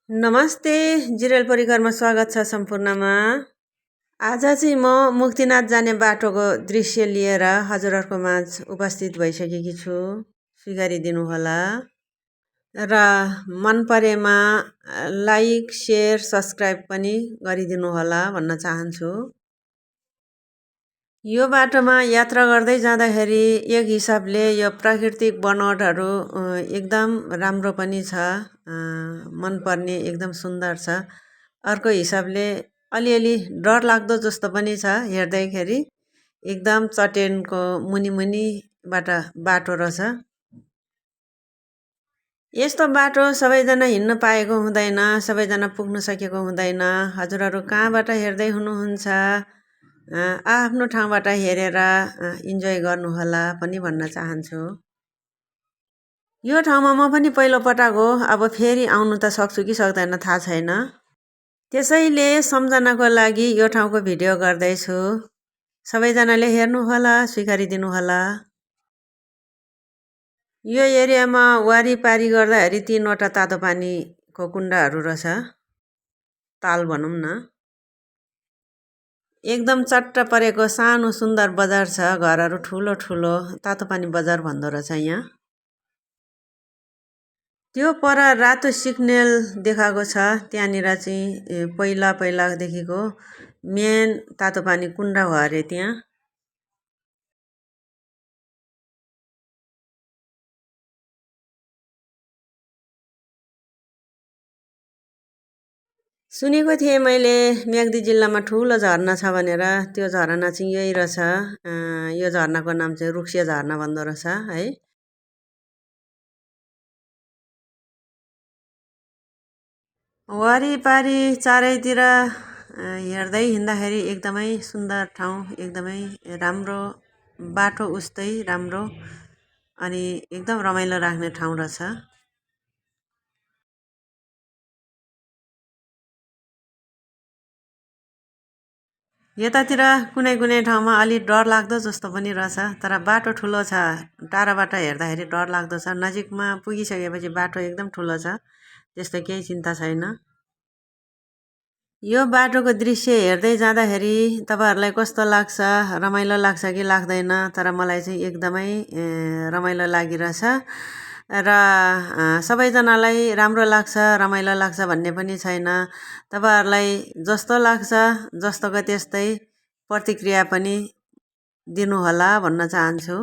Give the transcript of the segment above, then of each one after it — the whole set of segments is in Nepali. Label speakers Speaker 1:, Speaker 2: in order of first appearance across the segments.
Speaker 1: नमस्ते, जिरेल परिवारमा स्वागत छ सम्पूर्णमा। आज चाहिँ म मुक्तिनाथ जाने बाटोको दृश्य लिएर हजुरहरूको माझ उपस्थित भइसकेकी छु। स्वीकारिदिनु होला र मन परेमा लाइक, शेयर, सब्स्क्राइब पनि गरिदिनु होला भन्न चाहन्छु। यो बाटोमा यात्रा गर्दै जाँदाखेरि एक हिसाबले यो प्राकृतिक बनोटहरू एकदम राम्रो पनि छ, मनपर्ने एकदम सुन्दर छ। अर्को हिसाबले अलिअलि डर लाग्दो जस्तो पनि छ हेर्दैखेरि। एकदम चट्यानको मुनिबाट बाटो रहेछ। यस्तो बाटो सबैजना हिँड्न पाएको हुँदैन, सबैजना पुग्न सकेको हुँदैन। हजुरहरू कहाँबाट हेर्दै हुनुहुन्छ, आफ्नो ठाउँबाट हेरेर इन्जोय गर्नुहोला पनि भन्न चाहन्छु। यो ठाउँमा म पनि पहिलोपटक हो, अब फेरि आउनु त सक्छु कि सक्दैन थाहा छैन। त्यसैले सम्झनाको लागि यो ठाउँको भिडियो गर्दैछु। सबैजनाले हेर्नुहोला, स्वीकारिदिनु होला। यो एरियामा वारिपारी गर्दाखेरि 3वटा तातो पानीको कुण्डाहरू रहेछ, ताल भनौँ न। एकदम चट्ट परेको सानो सुन्दर बजार छ, घरहरू ठुलो ठुलो, तातो पानी बजार भन्दो रहेछ यहाँ। त्यो पर रातो सिग्नल देखाएको छ, त्यहाँनिर चाहिँ पहिलादेखिको मेन तातो पानी कुण्डा हो अरे त्यहाँ। सुनेको थिएँ मैले म्याग्दी जिल्लामा ठुलो झरना छ भनेर। त्यो झरना चाहिँ यही रहेछ। यो झरनाको नाम चाहिँ रुक्सिया झरना भन्दो रहेछ है। वरिपरि चारैतिर हेर्दै हिँड्दाखेरि एकदमै सुन्दर ठाउँ, एकदमै राम्रो बाटो, उस्तै राम्रो अनि एकदम रमाइलो राख्ने ठाउँ रहेछ। यतातिर कुनै कुनै ठाउँमा अलि डर लाग्दो जस्तो पनि रहेछ, तर बाटो ठुलो छ। टाढाबाट हेर्दाखेरि डर लाग्दो छ, नजिकमा पुगिसकेपछि बाटो एकदम ठुलो छ, त्यस्तो केही चिन्ता छैन। यो बाटोको दृश्य हेर्दै जाँदाखेरि तपाईँहरूलाई कस्तो लाग्छ, रमाइलो लाग्छ कि लाग्दैन? तर मलाई चाहिँ एकदमै रमाइलो लागिरहेछ र सबैजनालाई राम्रो लाग्छ, रमाइलो लाग्छ भन्ने पनि छैन। तपाईँहरूलाई जस्तो लाग्छ जस्तोको त्यस्तै प्रतिक्रिया पनि दिनुहोला भन्न चाहन्छु।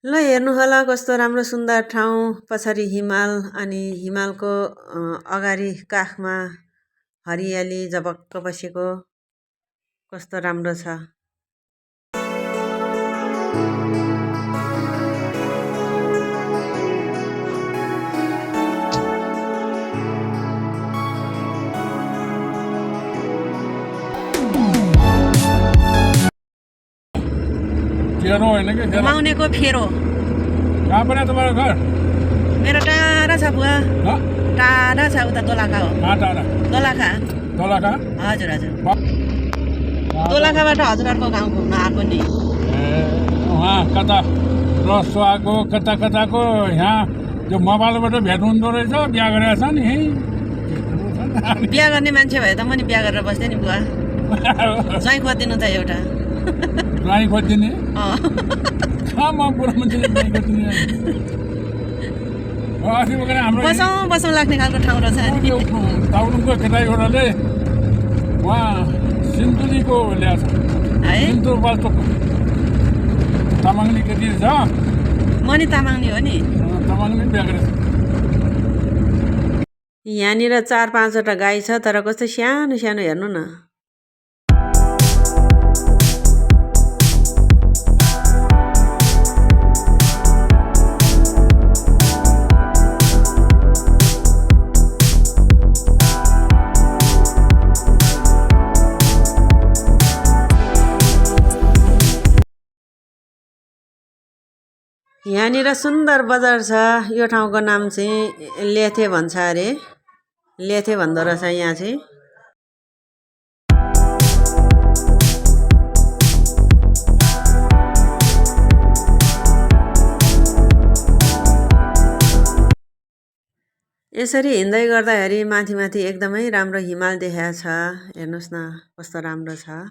Speaker 1: ल हेर्नुहोला कस्तो राम्रो सुन्दर ठाउँ, पछाडि हिमाल अनि हिमालको अगाडि काखमा हरियाली जबक्क बसेको, कस्तो राम्रो छ। घुमाउनेको फेरो।
Speaker 2: कहाँ पर्यो तपाईँको घर?
Speaker 1: मेरो टाढा छ बुवा, टाढा छ, उता दोलखा हो। दोलखा। हजुर हजुर, दोलखाबाट हजुरहरूको गाउँ घुम्न आएको नि।
Speaker 2: उहाँ कता रसुवाको कताको यहाँ त्यो मोबाइलबाट भेट हुँदो रहेछ, बिहा गरेको छ नि।
Speaker 1: बिहा गर्ने मान्छे भए त म नि बिहा गरेर बस्थेँ नि बुवा ज्वाइँ खोजिदिनु त एउटा
Speaker 2: ज्वाइँ खोजिदिने
Speaker 1: अँ
Speaker 2: कहाँ बुढो मान्छेले ज्वाइँ खोजिदिने अस्ति भर्खर हाम्रो
Speaker 1: बसौँ लाग्ने खालको ठाउँ रहेछ नि
Speaker 2: ताउनुको केटा एउटाले उहाँ सिन्धुलीको ल्याएको छ
Speaker 1: है
Speaker 2: सिन्धुर बालचोकको तामाङली केटी छ
Speaker 1: म नि तामाङनी हो नि
Speaker 2: तामाङले बिहा गरेको छ
Speaker 1: यहाँनिर 4-5वटा गाई छ तर कस्तो सानो सानो हेर्नु न यहाँनिर सुन्दर बजार छ यो ठाउँको नाम चाहिँ लेथे भन्छ अरे लेथे भन्दो रहेछ यहाँ चाहिँ यसरी हिँड्दै गर्दाखेरि माथि माथि एकदमै राम्रो हिमाल देखाएको छ हेर्नुहोस् न कस्तो राम्रो छ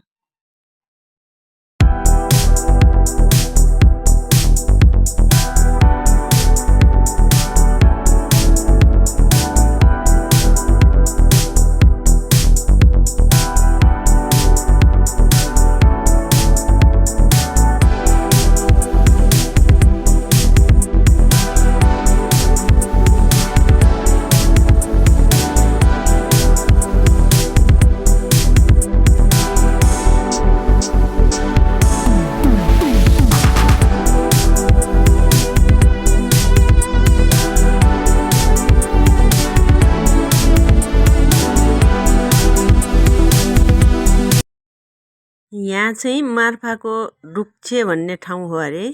Speaker 1: यहाँ चाहिँ मार्फाको डुक्छे भन्ने ठाउँ हो अरे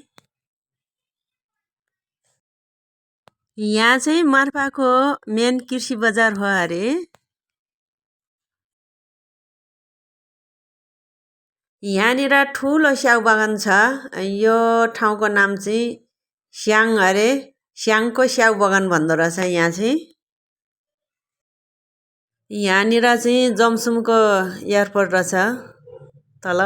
Speaker 1: यहाँ चाहिँ मार्फाको मेन कृषि बजार हो अरे यहाँनिर ठुलो स्याउ बगान छ यो ठाउँको नाम चाहिँ स्याङ अरे स्याङको स्याउ बगान भन्दो रहेछ यहाँ चाहिँ यहाँनिर चाहिँ जमसुमको एयरपोर्ट रहेछ तल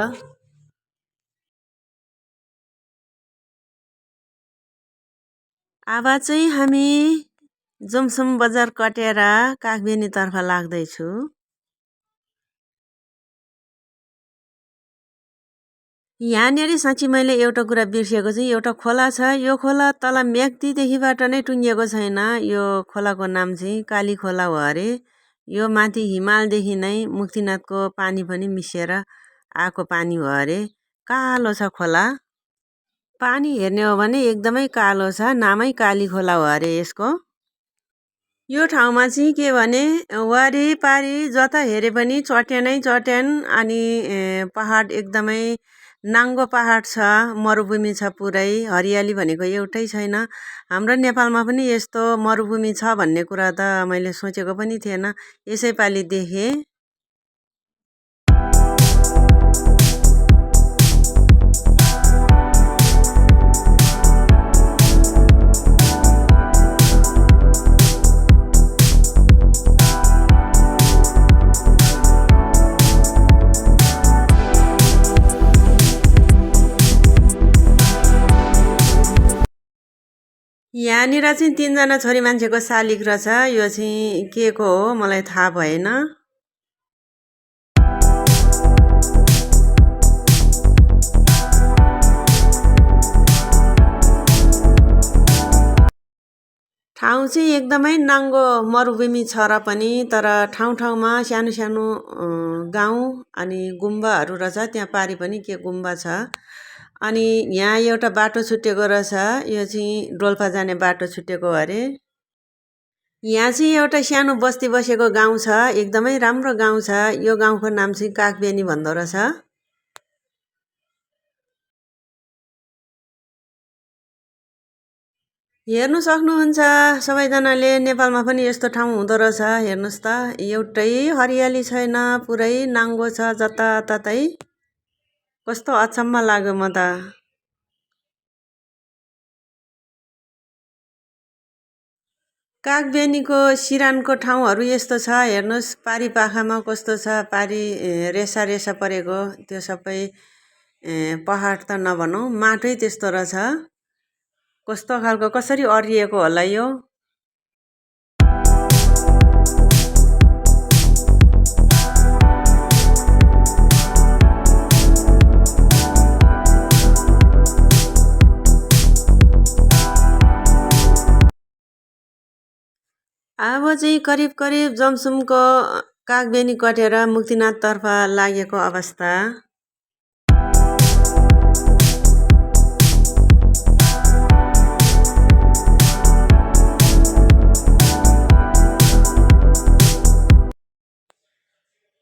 Speaker 1: अब चाहिँ हामी जमसुम बजार कटेर कागबेनीतर्फ लाग्दैछु यहाँनिर साँच्ची मैले एउटा कुरा बिर्सेको चाहिँ एउटा खोला छ यो खोला तल म्याग्दीदेखिबाट नै टुङ्गिएको छैन यो खोलाको नाम चाहिँ काली खोला हो अरे यो माथि हिमालदेखि नै मुक्तिनाथको पानी पनि मिसिएर आएको पानी हो अरे कालो छ खोला पानी हेर्ने हो भने एकदमै कालो छ नामै काली खोला हो अरे यसको यो ठाउँमा चाहिँ के भने वारिपारि जता हेरे पनि चट्यानै चट्यान अनि पहाड एकदमै नाङ्गो पहाड छ मरुभूमि छ पुरै हरियाली भनेको एउटै छैन हाम्रो नेपालमा पनि यस्तो मरुभूमि छ भन्ने कुरा त मैले सोचेको पनि थिएन यसैपालि देखेँ यहाँनिर चाहिँ 3जना छोरी मान्छेको शालिग रहेछ यो चाहिँ के को हो मलाई थाहा भएन ठाउँ चाहिँ एकदमै नाङ्गो मरुभूमि छ र पनि तर ठाउँ ठाउँमा सानो सानो गाउँ अनि गुम्बाहरू रहेछ त्यहाँ पारि पनि के गुम्बा छ अनि यहाँ एउटा बाटो छुटेको रहेछ यो चाहिँ डोल्पा जाने बाटो छुटेको अरे यहाँ चाहिँ एउटा सानो बस्ती बसेको गाउँ छ एकदमै राम्रो गाउँ छ यो गाउँको नाम चाहिँ कागबेनी भन्दो रहेछ हेर्नु सक्नुहुन्छ सबैजनाले नेपालमा पनि यस्तो ठाउँ हुँदो रहेछ हेर्नुहोस् त एउटै हरियाली छैन पुरै नाङ्गो छ जताततै कस्तो अचम्म लाग्यो म त कागबेनीको सिरानको ठाउँहरू यस्तो छ, हेर्नुहोस् पारिपाखामा कस्तो छ, रेसा रेसा परेको त्यो सबै पहाड त नभनौँ, माटै त्यस्तो रहेछ। कस्तो खालको कसरी अरिएको होला यो। अब चाहिँ करिब करिब जमसुमको कागबेनी कटेर मुक्तिनाथतर्फ लागेको अवस्था।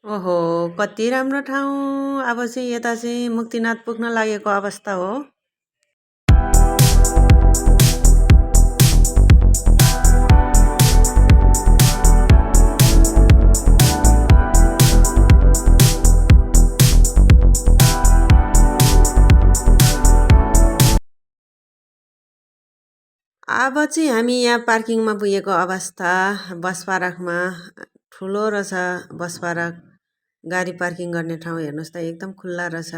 Speaker 1: ओहो, कति राम्रो ठाउँ। अब चाहिँ यता चाहिँ मुक्तिनाथ पुग्न लागेको अवस्था हो। अब चाहिँ हामी यहाँ पार्किङमा पुगेको अवस्था। बस पार्कमा ठुलो रहेछ बस पार्क। गाडी पार्किङ गर्ने ठाउँ हेर्नुहोस् त एकदम खुल्ला रहेछ।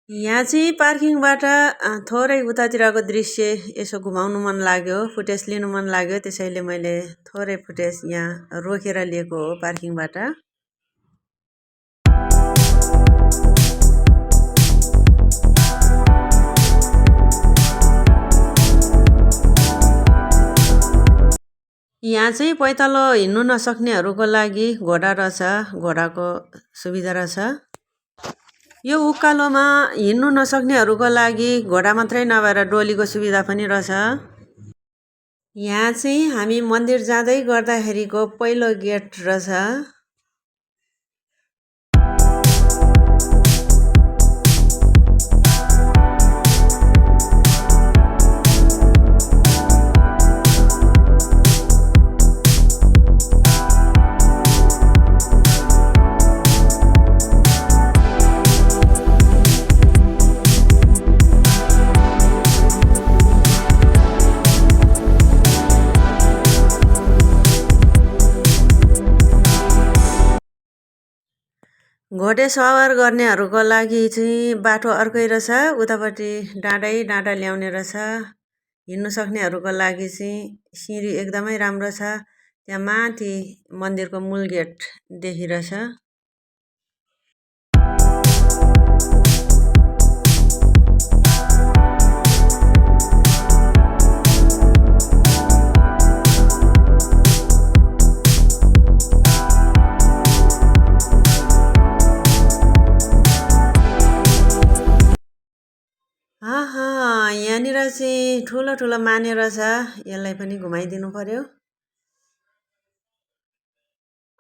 Speaker 1: यहाँ चाहिँ पार्किङबाट थोरै उतातिरको दृश्य यसो घुमाउनु मन लाग्यो, फुटेज लिनु मन लाग्यो, त्यसैले मैले थोरै फुटेज यहाँ रोकेर लिएको हो पार्किङबाट। यहाँ चाहिँ पैतालो हिँड्नु नसक्नेहरूको लागि घोडा रहेछ, घोडाको सुविधा रहेछ। यो उकालोमा हिँड्नु नसक्नेहरूको लागि घोडा मात्रै नभएर डोलीको सुविधा पनि रहेछ। यहाँ चाहिँ हामी मन्दिर जाँदै गर्दाखेरिको पहिलो गेट रहेछ। घोडे सवार गर्नेहरूको लागि चाहिँ बाटो अर्कै रहेछ, उतापट्टि डाँडै डाँडा ल्याउने रहेछ। हिँड्नु सक्नेहरूको लागि चाहिँ सिँढी एकदमै राम्रो छ। त्यहाँ माथि मन्दिरको मूल गेट देखिरहेछ। यहाँनिर चाहिँ ठुलो ठुलो माने रहेछ, यसलाई पनि घुमाइदिनु पर्यो।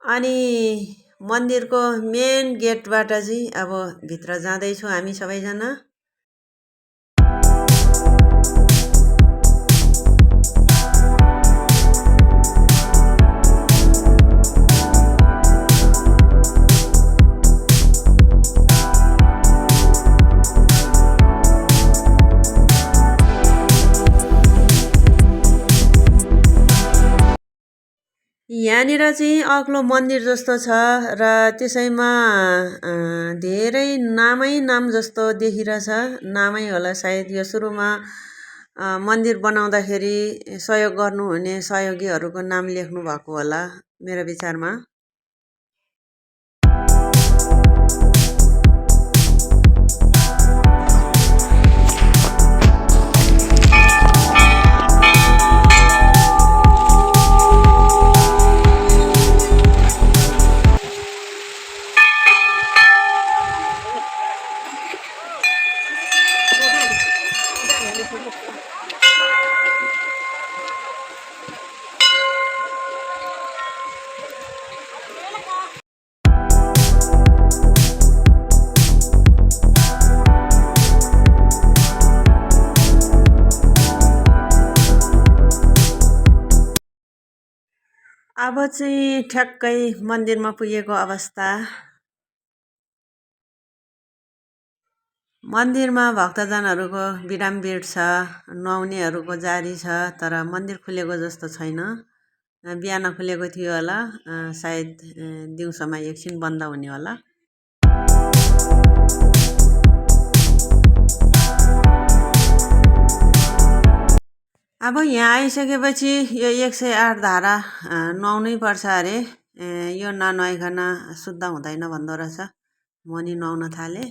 Speaker 1: अनि मन्दिरको मेन गेटबाट चाहिँ अब भित्र जाँदैछौँ हामी सबैजना। यहाँनिर चाहिँ अग्लो मन्दिर जस्तो छ र त्यसैमा धेरै नाम जस्तो देखिरहेछ। नामै होला सायद। यो सुरुमा मन्दिर बनाउँदाखेरि सहयोग गर्नुहुने सहयोगीहरूको नाम लेख्नु भएको होला मेरो विचारमा। अब चाहिँ ठ्याक्कै मन्दिरमा पुगेको अवस्था। मन्दिरमा भक्तजनहरूको विरामबिर छ, नुहाउनेहरूको जारी छ, तर मन्दिर खुलेको जस्तो छैन। बिहान खुलेको थियो होला, सायद दिउँसोमा एकछिन बन्द हुने होला। अब यहाँ आइसकेपछि यो 108 धारा नुहाउनै पर्छ अरे। यो ननुहाइकन शुद्ध हुँदैन भन्दो रहेछ। म नि नुहाउन थालेँ।